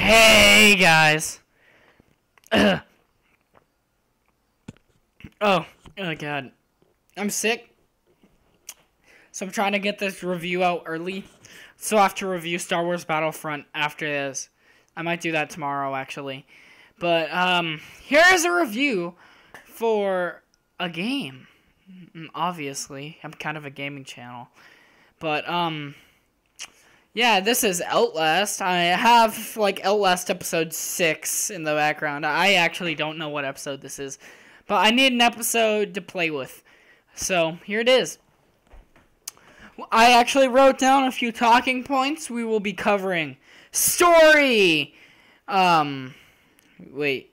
Hey guys. Oh god. I'm sick. So I'm trying to get this review out early. So I have to review Star Wars Battlefront after this. I might do that tomorrow actually. But here is a review for a game. Obviously, I'm kind of a gaming channel. But yeah, this is Outlast. I have, like, Outlast episode 6 in the background. I actually don't know what episode this is. But I need an episode to play with. So, here it is. I actually wrote down a few talking points we will be covering. Story! Yeah. We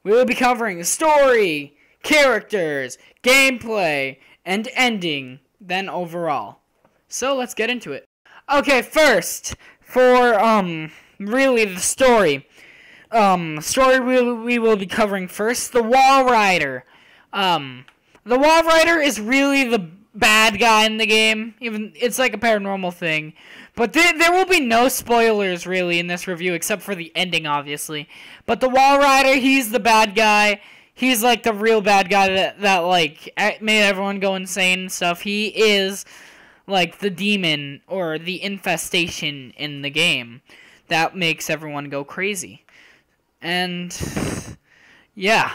will be covering story, characters, gameplay, and ending, then overall. So let's get into it. Okay, first, for, really the story. Story we will be covering first, the Walrider. The Walrider is really the bad guy in the game. Even, it's like a paranormal thing. But there will be no spoilers, really, in this review, except for the ending, obviously. But the Walrider, he's the bad guy. He's, like, the real bad guy that like, made everyone go insane and stuff. He is, like, the demon or the infestation in the game that makes everyone go crazy. And yeah.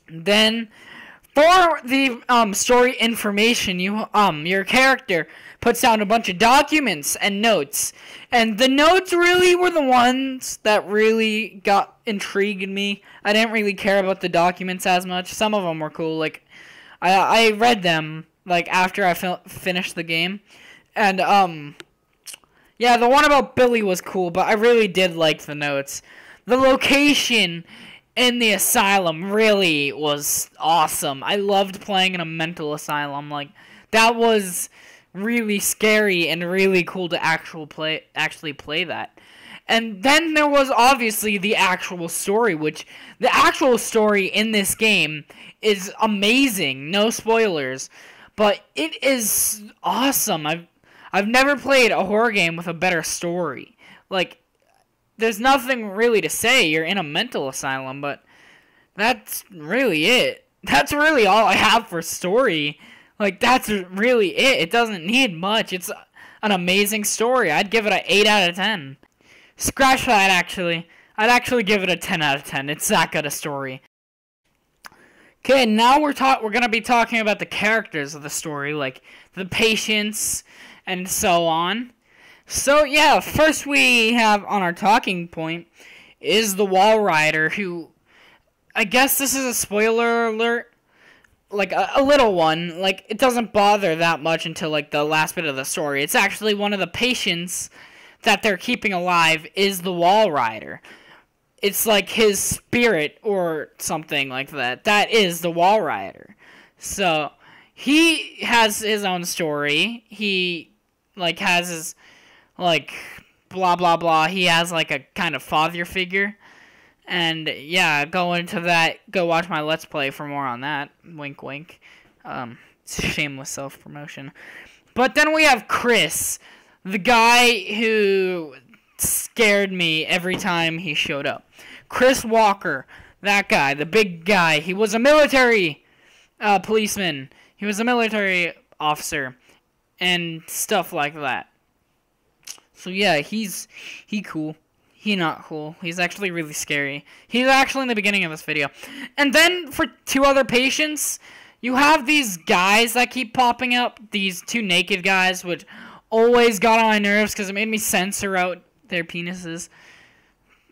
Then for the story information, your character puts down a bunch of documents and notes. And the notes really were the ones that really intrigued me. I didn't really care about the documents as much. Some of them were cool. Like I read them like after I finished the game. And yeah, the one about Billy was cool, but I really did like the notes. The location in the asylum really was awesome. I loved playing in a mental asylum. Like, that was really scary and really cool to actually play that. And then there was obviously the actual story, which the actual story in this game is amazing. No spoilers, but it is awesome. I've never played a horror game with a better story. Like, there's nothing really to say. You're in a mental asylum, but that's really it. That's really all I have for story. Like, that's really it. It doesn't need much. It's an amazing story. I'd give it an 8 out of 10. Scratch that, actually. I'd actually give it a 10 out of 10. It's that good a story. Okay, now we're going to be talking about the characters of the story, like the patients and so on. So, yeah, first we have on our talking point is the Walrider, who, I guess this is a spoiler alert, like, a little one. Like, it doesn't bother that much until, like, the last bit of the story. It's actually one of the patients that they're keeping alive is the Walrider. It's like his spirit or something like that. That is the Walrider. So, he has his own story. He, like, has his, like, blah, blah, blah. He has, like, a kind of father figure. And, yeah, go into that. Go watch my Let's Play for more on that. Wink, wink. Shameless self-promotion. But then we have Chris, the guy who scared me every time he showed up. Chris Walker, that guy, the big guy. He was a military policeman. He was a military officer. And stuff like that. So yeah, he cool. He not cool. He's actually really scary. He's actually in the beginning of this video. And then for two other patients, you have these guys that keep popping up. These two naked guys, which always got on my nerves because it made me censor out their penises.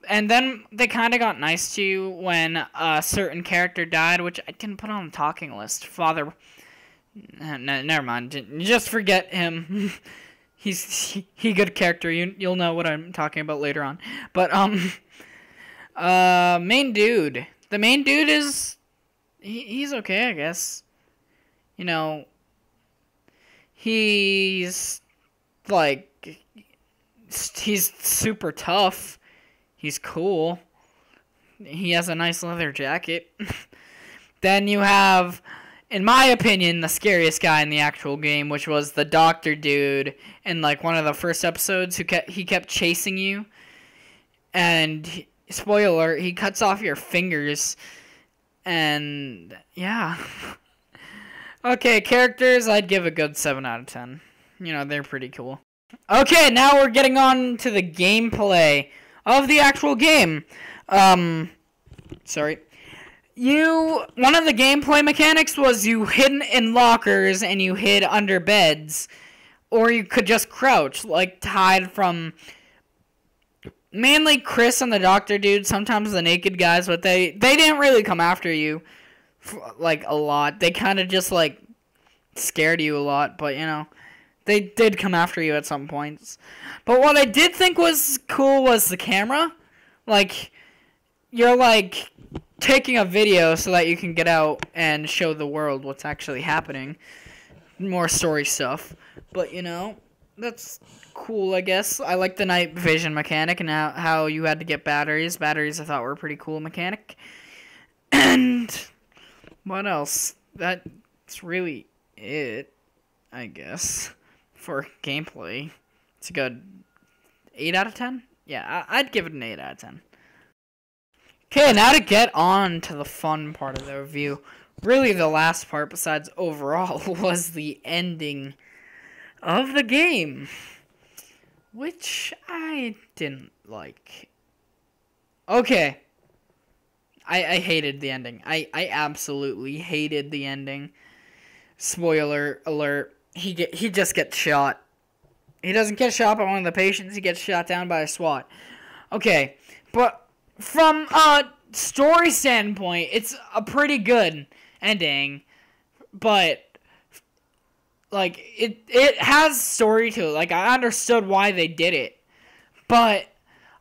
And then they kind of got nice to you when a certain character died, which I didn't put on the talking list. Father... No, never mind. Just forget him. He good character. You'll know what I'm talking about later on. But main dude. The main dude is he's okay, I guess. You know, he's like he's super tough. He's cool. He has a nice leather jacket. Then you have in my opinion, the scariest guy in the actual game, which was the doctor dude in like one of the first episodes. He kept chasing you, and spoiler alert, he cuts off your fingers, and yeah. Okay, characters, I'd give a good 7 out of 10. You know, they're pretty cool. Okay, now we're getting on to the gameplay of the actual game. Sorry. One of the gameplay mechanics was you hid in lockers and you hid under beds. Or you could just crouch, like to hide from mainly Chris and the doctor dude, sometimes the naked guys, but they didn't really come after you, like, a lot. They kind of just, like, scared you a lot, but, you know, they did come after you at some points. But what I did think was cool was the camera. Like, you're, like, taking a video so that you can get out and show the world what's actually happening. More story stuff. But, you know, that's cool, I guess. I like the night vision mechanic and how you had to get batteries. Batteries I thought were a pretty cool mechanic. And what else? That's really it, I guess, for gameplay. It's a good 8 out of 10? Yeah, I'd give it an 8 out of 10. Okay, now to get on to the fun part of the review. Really, the last part, besides overall, was the ending of the game, which I didn't like. Okay, I hated the ending. I absolutely hated the ending. Spoiler alert, he just gets shot. He doesn't get shot by one of the patients, he gets shot down by a SWAT. Okay, but from a story standpoint, it's a pretty good ending, but like it has story to it. Like, I understood why they did it, but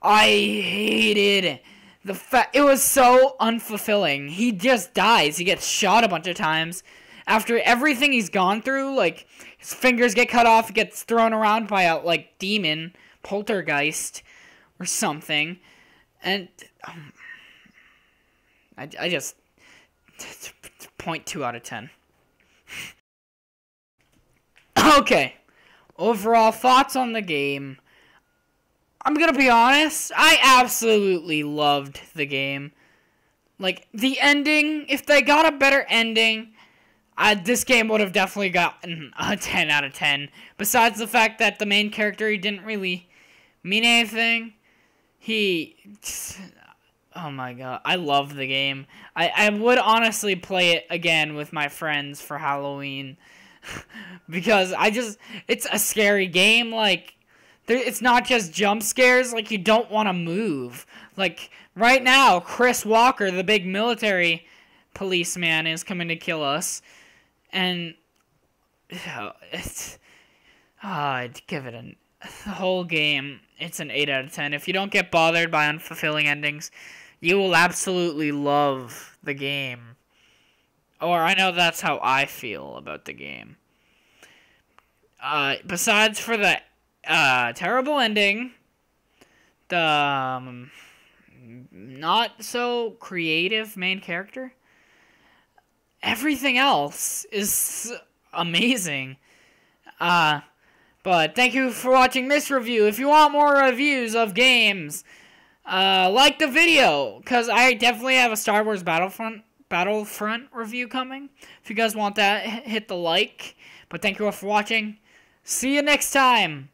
I hated the fact it was so unfulfilling. He just dies. He gets shot a bunch of times after everything he's gone through. Like, his fingers get cut off, he gets thrown around by a like demon, poltergeist or something. And I just 0.2 out of 10. Okay, overall thoughts on the game. I'm gonna be honest, I absolutely loved the game. Like, the ending, if they got a better ending, this game would have definitely gotten a 10 out of 10. Besides the fact that the main character, he didn't really mean anything. Oh my god, I love the game. I would honestly play it again with my friends for Halloween. Because it's a scary game. Like, it's not just jump scares. Like, you don't want to move. Like, right now, Chris Walker, the big military policeman, is coming to kill us. And I'd give it the whole game, it's an 8 out of 10. If you don't get bothered by unfulfilling endings, you will absolutely love the game. Or I know that's how I feel about the game. Besides for the terrible ending, the not so creative main character, everything else is amazing. But thank you for watching this review. If you want more reviews of games, like the video, because I definitely have a Star Wars Battlefront review coming. If you guys want that, hit the like. But thank you all for watching. See you next time.